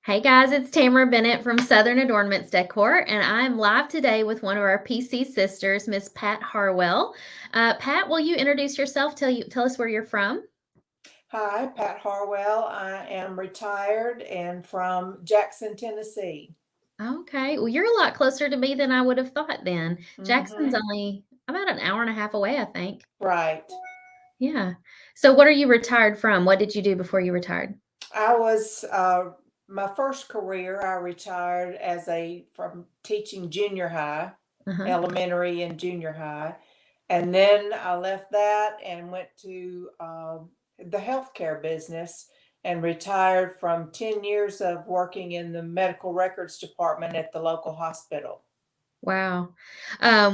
Hey guys, it's Tamara Bennett from Southern Adornments Decor, and I'm live today with one of our PC sisters, Miss Pat Harwell. Pat, will you introduce yourself? Tell us where you're from. Hi, Pat Harwell. I am retired and from Jackson, Tennessee. Okay, well, you're a lot closer to me than I would have thought then. Jackson's hmm only about an hour and a half away, I think. Right. Yeah. So, what are you retired from? What did you do before you retired? I was my first career. I retired from teaching junior high, Uh-huh. elementary and junior high, and then I left that and went to the healthcare business and retired from 10 years of working in the medical records department at the local hospital. Wow.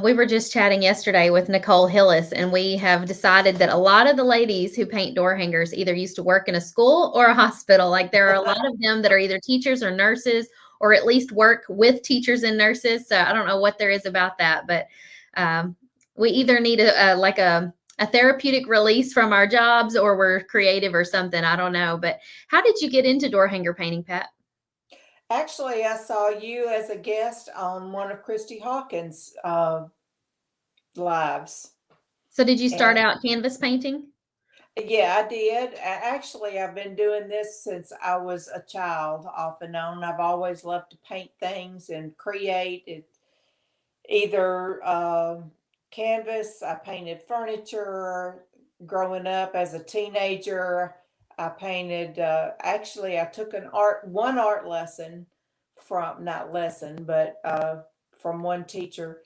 We were just chatting yesterday with Nicole Hillis, and we have decided that a lot of the ladies who paint door hangers either used to work in a school or a hospital. Like there are a lot of them that are either teachers or nurses, or at least work with teachers and nurses. So I don't know what there is about that, but um, we either need a therapeutic release from our jobs, or we're creative or something. I don't know. But how did you get into door hanger painting, Pat? Actually, I saw you as a guest on one of Christy Hawkins' lives. So did you start And out canvas painting? yeah, I did. Actually, I've been doing this since I was a child, off and on. I've always loved to paint things and create it, either canvas. I painted furniture growing up as a teenager. I painted, actually, I took one art lesson not lesson, but from one teacher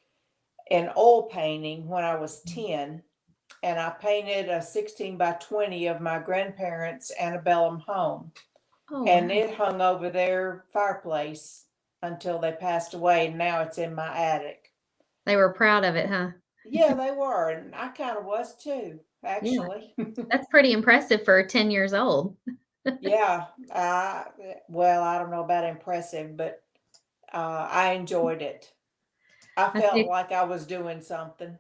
in oil painting when I was 10. And I painted a 16 by 20 of my grandparents' antebellum home. Oh, And wow. it hung over their fireplace until they passed away. And now it's in my attic. They were proud of it, huh? Yeah, they were. And I kind of was too, Yeah, actually. that's pretty impressive for 10 years old. Yeah. Well, I don't know about impressive, but I enjoyed it. I I felt see. like I was doing something.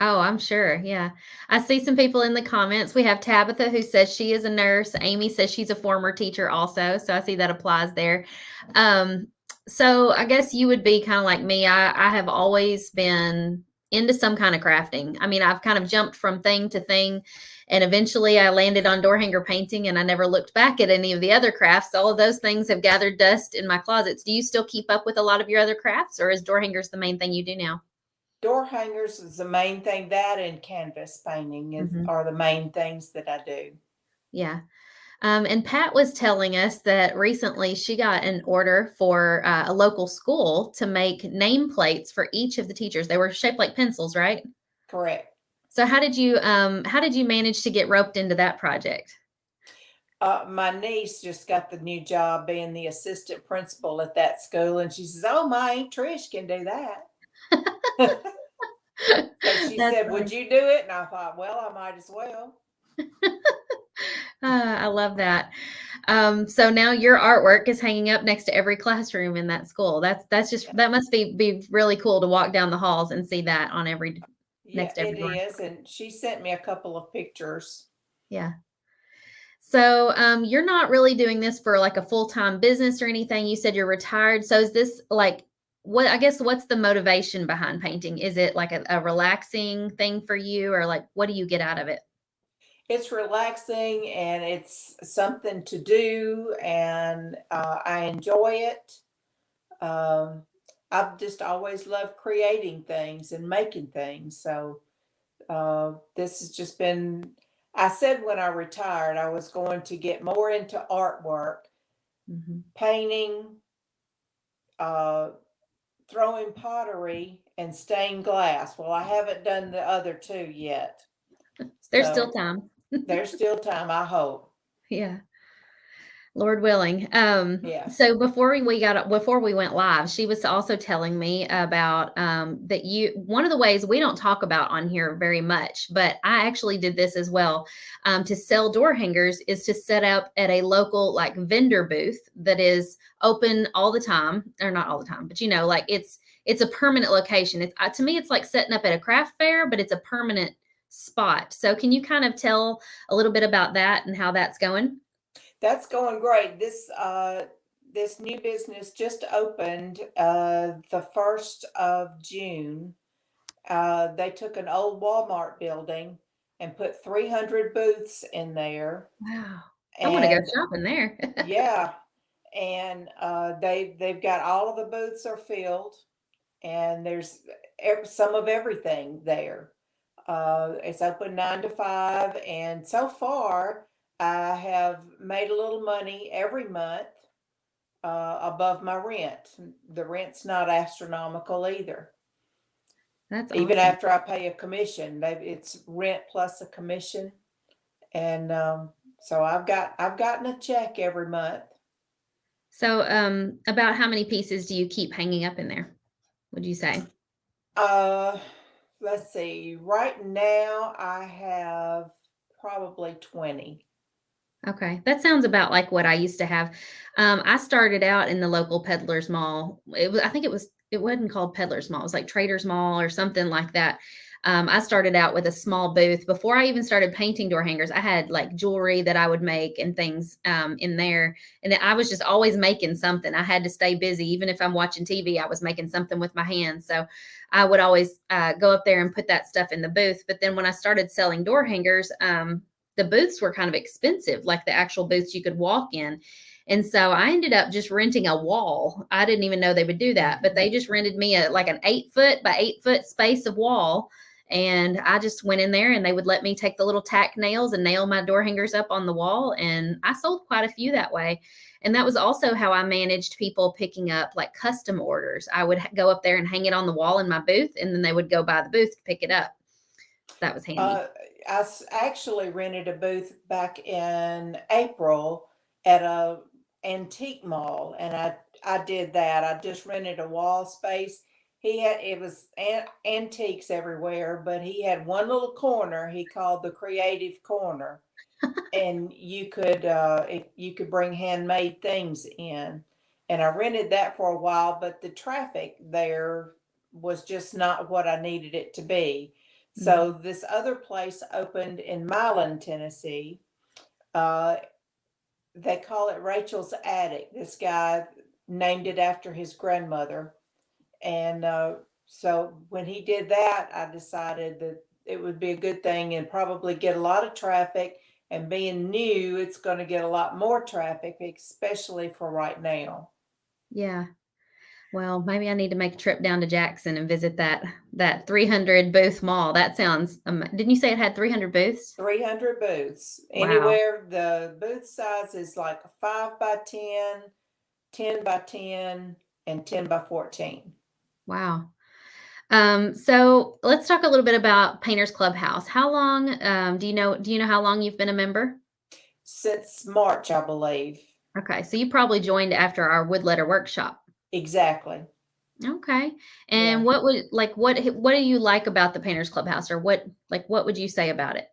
Oh, I'm sure, yeah. I see some people in the comments. We have Tabitha who says she is a nurse. Amy says she's a former teacher also, so I see that applies there. Um, so I guess you would be kinda like me. I have always been into some kind of crafting. I mean, I've kind of jumped from thing to thing, and eventually I landed on door hanger painting, and I never looked back at any of the other crafts. All of those things have gathered dust in my closets. Do you still keep up with a lot of your other crafts, or is door hangers the main thing you do now? Door hangers is the main thing. That and canvas painting Mhm. are the main things that I do. Yeah. And Pat was telling us that recently she got an order for a local school to make nameplates for each of the teachers. They were shaped like pencils, right? Correct. So how did you manage to get roped into that project? My niece just got the new job being the assistant principal at that school, and she says, "Oh, my Aunt Trish can do that." So she That's said, "Would funny. you do it?" And I thought, "Well, I might as well." I love that. So now your artwork is hanging up next to every classroom in that school. That's just that must be really cool to walk down the halls and see that on every Yeah, next to every it door. is. And she sent me a couple of pictures. Yeah. So, you're not really doing this for like a full-time business or anything. You said you're retired. So is this like what I guess what's the motivation behind painting? Is it like a relaxing thing for you, or like what do you get out of it? It's relaxing and it's something to do, and I enjoy it. Um, I've just always loved creating things and making things. So this has just been, I said when I retired, I was going to get more into artwork, Mhm. painting, uh, throwing pottery, and stained glass. Well, I haven't done the other two yet. There's still So time. there's still time, I hope. Yeah. Lord willing. Yeah. So before we went live, she was also telling me about that you one of the ways we don't talk about on here very much, but I actually did this as well. To sell door hangers is to set up at a local like vendor booth that is open all the time, or not all the time, but like it's a permanent location. It's to me it's like setting up at a craft fair, but it's a permanent spot. So can you kind of tell a little bit about that and how that's going? That's going great. this new business just opened the 1st of June. They took an old Walmart building and put 300 booths in there. Wow. I want to go And shopping there. yeah, and they've got all of the booths are filled, and there's some of everything there. It's open 9 to 5, and so far I have made a little money every month above my rent. The rent's not astronomical either. That's Even awesome. after I pay a commission, it's rent plus a commission, and so I've gotten a check every month. So, about how many pieces do you keep hanging up in there, would you say? Uh, let's see. Right now, I have probably 20. Okay, that sounds about like what I used to have. I started out in the local Peddlers Mall. I think it wasn't called Peddlers Mall. It was like Traders Mall or something like that. I started out with a small booth before I even started painting door hangers. I had like jewelry that I would make and things in there, and I was just always making something. I had to stay busy, even if I'm watching TV. I was making something with my hands, so I would always go up there and put that stuff in the booth. But then when I started selling door hangers, the booths were kind of expensive, like the actual booths you could walk in. And so I ended up just renting a wall. I didn't even know they would do that, but they just rented me like an 8 foot by 8 foot space of wall. And I just went in there and they would let me take the little tack nails and nail my door hangers up on the wall. And I sold quite a few that way. And that was also how I managed people picking up like custom orders. I would go up there and hang it on the wall in my booth, and then they would go by the booth to pick it up. So that was handy. Uh, actually rented a booth back in April at a antique mall, and I did that. I just rented a wall space. It was antiques everywhere, but he had one little corner he called the creative corner, and you could bring handmade things in. And I rented that for a while, but the traffic there was just not what I needed it to be. So Mhm. this other place opened in Milan, Tennessee. Uh, they call it Rachel's Attic. This guy named it after his grandmother. And so when he did that, I decided that it would be a good thing and probably get a lot of traffic. And being new, it's going to get a lot more traffic, especially for right now. Yeah. Well, maybe I need to make a trip down to Jackson and visit that 300 booth mall. That sounds didn't you say it had 300 booths? 300 booths. Wow. Anywhere the booth size is like 5 by 10, 10 by 10, and 10 by 14. Wow. So let's talk a little bit about Painters Clubhouse. How long do you know how long you've been a member? Since March, I believe. Okay, so you probably joined after our wood letter workshop. Exactly. Okay. And Yeah. what do you like about the Painters Clubhouse, or what would you say about it?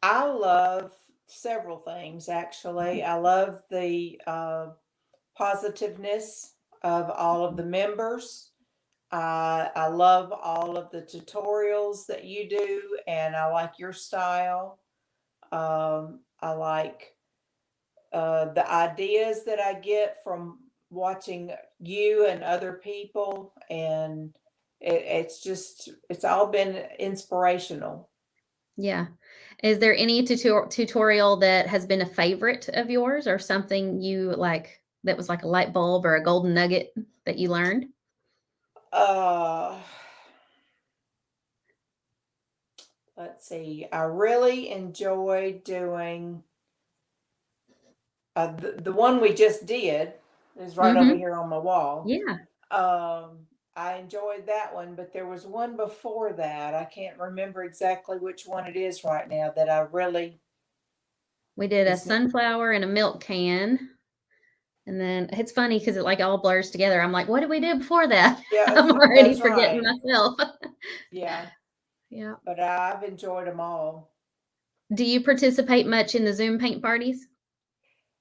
I love several things, actually. I love the positiveness of all of the members. I love all of the tutorials that you do, and I like your style. I like the ideas that I get from watching you and other people, and it's all been inspirational. Yeah. Is there any tutorial that has been a favorite of yours, or something you like that was like a light bulb or a golden nugget that you learned? Uh, let's see. I really enjoy doing the one we just did is right over Mhm. here on my wall. Yeah. I enjoyed that one, but there was one before that. I can't remember exactly which one it is right now that I really We did a is. sunflower and a milk can, and then it's funny because it, like, all blurs together. I'm like, "What did we do before that?" Yeah, I'm already that's forgetting right. myself. Yeah, Yeah. but I've enjoyed them all. Do you participate much in the Zoom paint parties?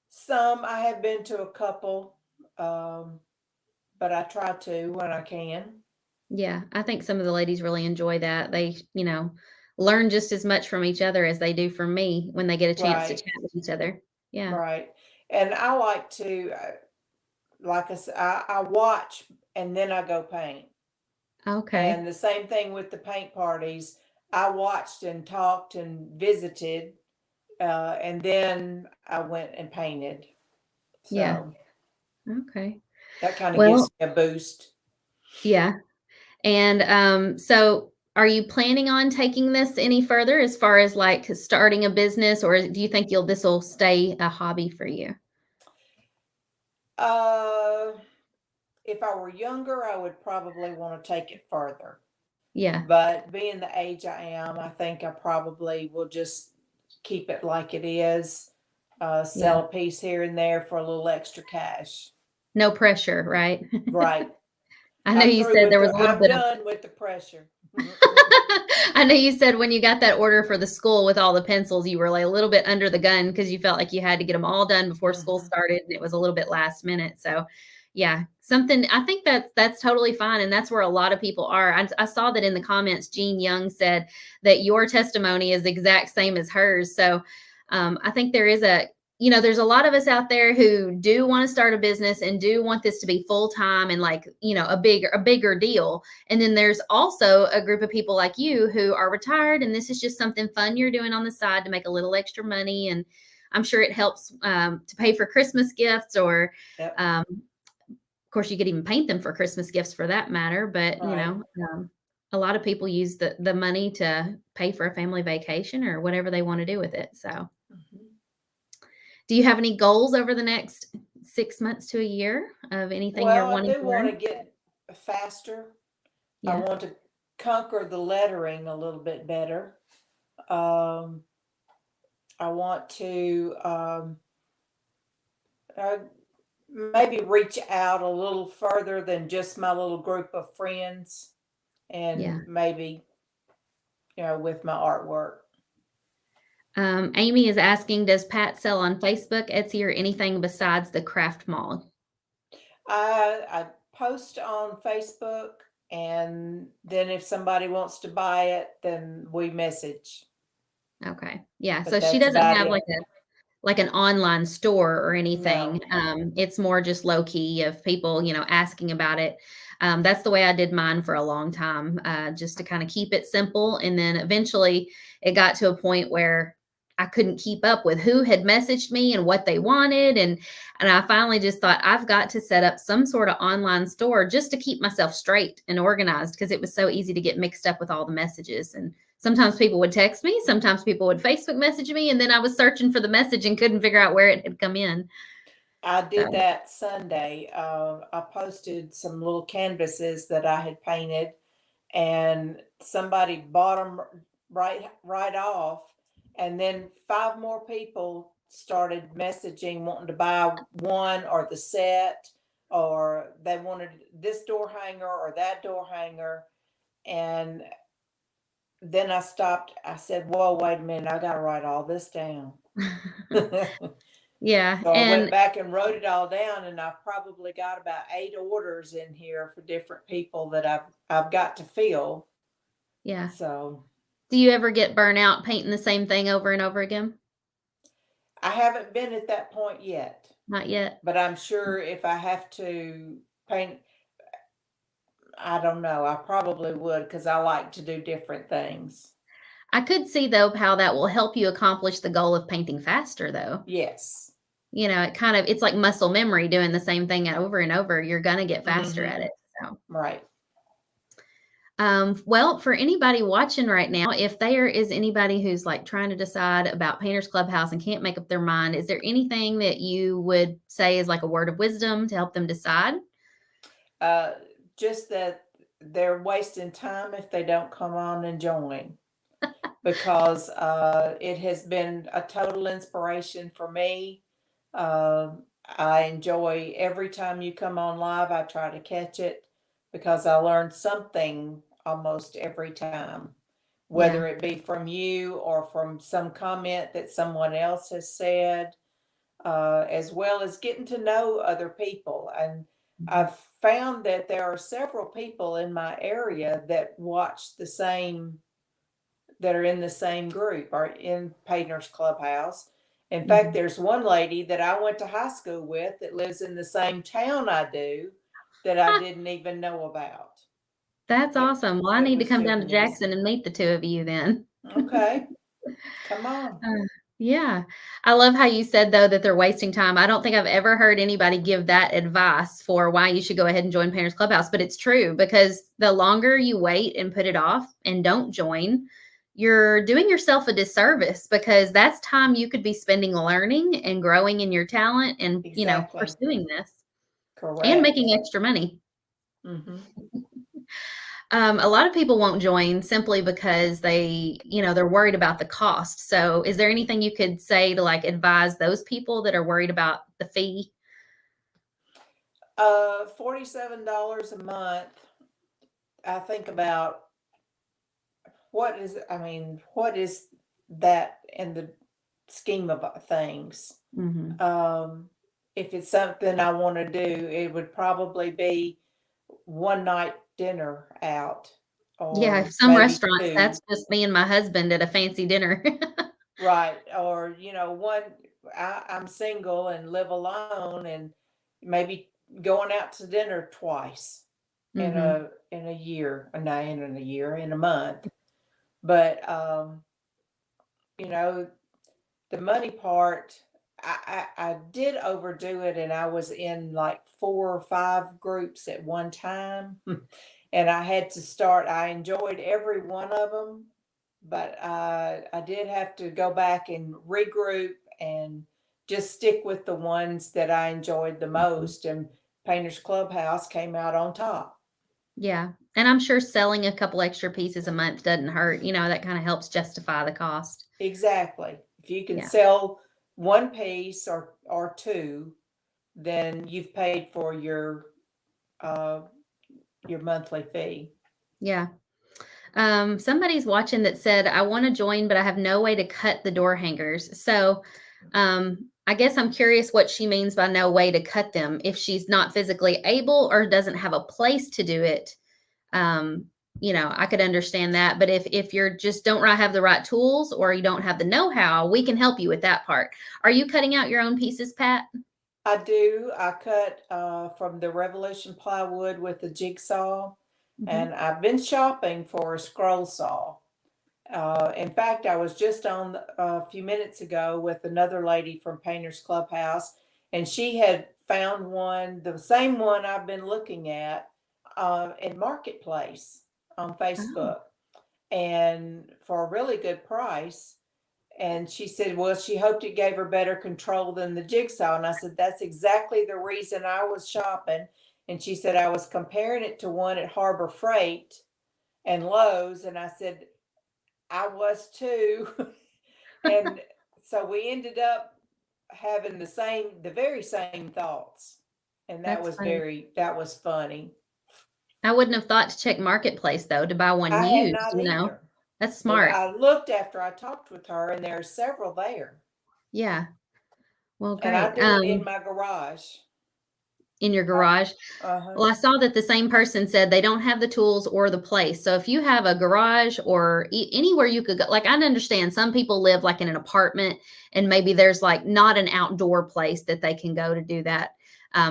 Some I have been to a couple, um, but I try to when I can. Yeah, I think some of the ladies really enjoy that. They learn just as much from each other as they do from me when they get a chance to Right, chat with each other. Yeah. right. And I like to, like I said, I watch and then I go paint. Okay. And the same thing with the paint parties. I watched and talked and visited, and then I went and painted. Yeah. So Okay. that kind of gives Well, me a boost. yeah. And so are you planning on taking this any further as far as like starting a business, or do you think this will stay a hobby for you? Uh, if I were younger, I would probably want to take it further. Yeah. But being the age I am, I think I probably will just keep it like it is. Yeah. Sell a piece here and there for a little extra cash. No pressure, right? Right. I know you said there was a little I'm bit of done with the pressure. I know you said when you got that order for the school with all the pencils, you were like a little bit under the gun because you felt like you had to get them all done before school Mhm. started, and it was a little bit last minute. So, yeah, something I think that's totally fine, and that's where a lot of people are. I saw that in the comments. Jean Young said that your testimony is the exact same as hers. So, I think there is there's a lot of us out there who do want to start a business and do want this to be full time and like a bigger deal. And then there's also a group of people like you who are retired, and this is just something fun you're doing on the side to make a little extra money. And I'm sure it helps to pay for Christmas gifts, or Yep. of course, you could even paint them for Christmas gifts for that matter. But Right. a lot of people use the money to pay for a family vacation or whatever they want to do with it. So, Mhm. do you have any goals over the next 6 months to a year of anything you're Well, I wanting do to want learn? to get faster. I Yeah, want to conquer the lettering a little bit better. Um, I want to uh, maybe reach out a little further than just my little group of friends, yeah. and maybe, with my artwork. Amy is asking, does Pat sell on Facebook, Etsy, or anything besides the craft mall? I post on Facebook, and then if somebody wants to buy it, then we message. Okay. Yeah. But So she that's doesn't about have it. like an online store or anything. No. It's more just low key of people, asking about it. That's the way I did mine for a long time, just to kind of keep it simple. And then eventually it got to a point where I couldn't keep up with who had messaged me and what they wanted. And I finally just thought I've got to set up some sort of online store just to keep myself straight and organized, because it was so easy to get mixed up with all the messages. And sometimes people would text me, sometimes people would Facebook message me, and then I was searching for the message and couldn't figure out where it had come in. I So, did that Sunday. I posted some little canvases that I had painted, and somebody bought them right off, and then five more people started messaging wanting to buy one or the set, or they wanted this door hanger or that door hanger. And then I stopped. I said, whoa, wait a minute, I got to write all this down. yeah. So I went And back and wrote it all down, and I've probably got about 8 orders in here for different people that I've got to fill. yeah. So Do you ever get burnt out painting the same thing over and over again? I haven't been at that point yet, Not yet. but I'm sure if I have to paint, I don't know, I probably would, because I like to do different things. I could see though how that will help you accomplish the goal of painting faster though. Yes. It's like muscle memory doing the same thing over and over. You're gonna get faster at Hmm. it. So Right. well, for anybody watching right now, if there is anybody who's like trying to decide about Painters Clubhouse and can't make up their mind, is there anything that you would say is like a word of wisdom to help them decide? Uh, just that they're wasting time if they don't come on and join, because it has been a total inspiration for me. I enjoy every time you come on live. I try to catch it because I learn something almost every time, Yeah. whether it be from you or from some comment that someone else has said, as well as getting to know other people. And Mhm. I've found that there are several people in my area that watch the same, that are in the same group or in Painters Clubhouse. In fact, Mhm. there's one lady that I went to high school with that lives in the same town I do that I didn't even know about. That's It awesome. Well, I it need to was come just down to neat. Jackson and meet the 2 of you then. Okay, come on. Uh, yeah. I love how you said, though, that they're wasting time. I don't think I've ever heard anybody give that advice for why you should go ahead and join Painters Clubhouse, but it's true because the longer you wait and put it off and don't join, you're doing yourself a disservice because that's time you could be spending learning and growing in your talent and, Exactly. pursuing this and Correct. making extra money. Mhm. A lot of people won't join simply because they're worried about the cost. So is there anything you could say to like advise those people that are worried about the fee? $47 a month. I think about what is that in the scheme of things? Hmm. Um, if it's something I want to do, it would probably be one night dinner out Yeah, or some maybe restaurants, two. that's just me and my husband at a fancy dinner. Right. Or, I'm single and live alone and maybe going out to dinner twice Hmm. in a year, not in a year, in a month. But you know, the money part, I did overdo it and I was in like 4 or 5 groups at one time. And I had to start, I enjoyed every one of them, but I did have to go back and regroup and just stick with the ones that I enjoyed the most. And Painters Clubhouse came out on top. Yeah, and I'm sure selling a couple extra pieces a month doesn't hurt, that kinda helps justify the cost. Exactly. If you can Yeah, sell one piece or two, then you've paid for uh, your monthly fee. yeah. Somebody's watching that said, "I wanna join, but I have no way to cut the door hangers." So, I guess I'm curious what she means by no way to cut them. If she's not physically able or doesn't have a place to do it, I could understand that. But if you're just don't have the right tools or you don't have the know-how, we can help you with that part. Are you cutting out your own pieces, Pat? I do. I cut from the Revolution plywood with the jigsaw, Mhm. and I've been shopping for a scroll saw. In fact, I was just on a few minutes ago with another lady from Painters Clubhouse, and she had found one, the same one I've been looking at in Marketplace on Oh, Facebook, and for a really good price. And she said, well, she hoped it gave her better control than the jigsaw. And I said, that's exactly the reason I was shopping. And she said, I was comparing it to one at Harbor Freight and Lowe's. And I said, I was too. And so we ended up having the very same thoughts. And that's funny. that was funny. I wouldn't have thought to check Marketplace, though, to buy one I had used, not either, That's but smart. I looked after I talked with her, and there are several there. Yeah. Well, And I great. do it in my garage. In your I, garage? uh-huh. Well, I saw that the same person said they don't have the tools or the place. So if you have a garage or anywhere you could go, like I understand some people live like in an apartment and maybe there's like not an outdoor place that they can go to do that.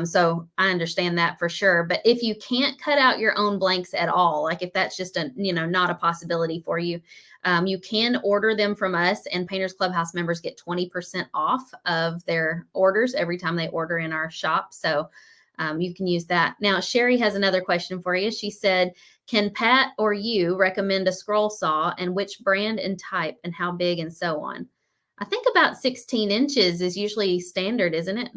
So I understand that for sure. But if you can't cut out your own blanks at all, like if that's just not a possibility for you, you can order them from us, and Painters Clubhouse members get 20% off of their orders every time they order in our shop. So you can use that. Now, Sherry has another question for you. She said, can Pat or you recommend a scroll saw and which brand and type and how big and so on? I think about 16 inches is usually standard, isn't it?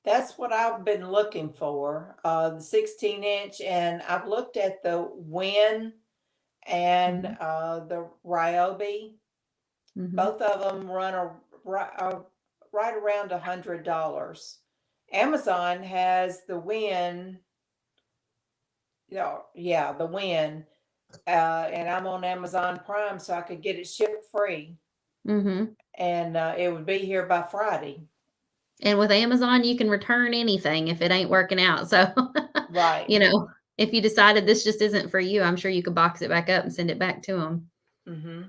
That's what I've been looking for, the 16-inch, and I've looked at the Win and Mhm. the Ryobi. Mhm. Both of them run right around $100. Amazon has the Win, yeah, the Win, and I'm on Amazon Prime, so I could get it shipped free, Mhm. and it would be here by Friday. And with Amazon, you can return anything if it ain't working out. So, Right. you know, if you decided this just isn't for you, I'm sure you could box it back up and send it back to them. Mm-hmm.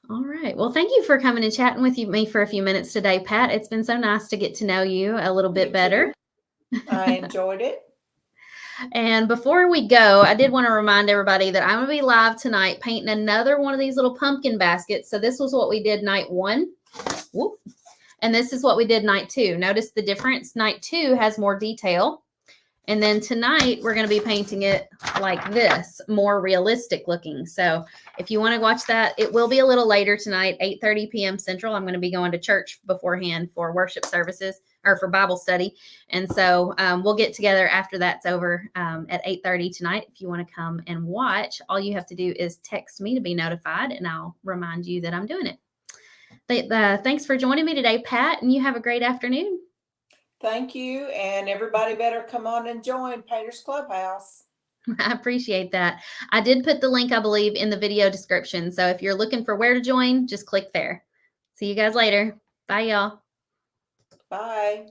All right. Well, thank you for coming and chatting with me for a few minutes today, Pat. It's been so nice to get to know you a little bit Me better. too. I enjoyed it. And before we go, I did want to remind everybody that I'm going to be live tonight painting another one of these little pumpkin baskets. So this was what we did night 1. Whoop. And this is what we did night 2. Notice the difference. Night 2 has more detail. And then tonight, we're going to be painting it like this, more realistic looking. So if you want to watch that, it will be a little later tonight, 8:30 p.m. Central. I'm going to be going to church beforehand for worship services or for Bible study. And so we'll get together after that's over at 8:30 tonight. If you want to come and watch, all you have to do is text me to be notified, and I'll remind you that I'm doing it. Thanks for joining me today, Pat, and you have a great afternoon. Thank you. And everybody better come on and join Painters Clubhouse. I appreciate that. I did put the link, I believe, in the video description. So if you're looking for where to join, just click there. See you guys later. Bye, y'all. Bye.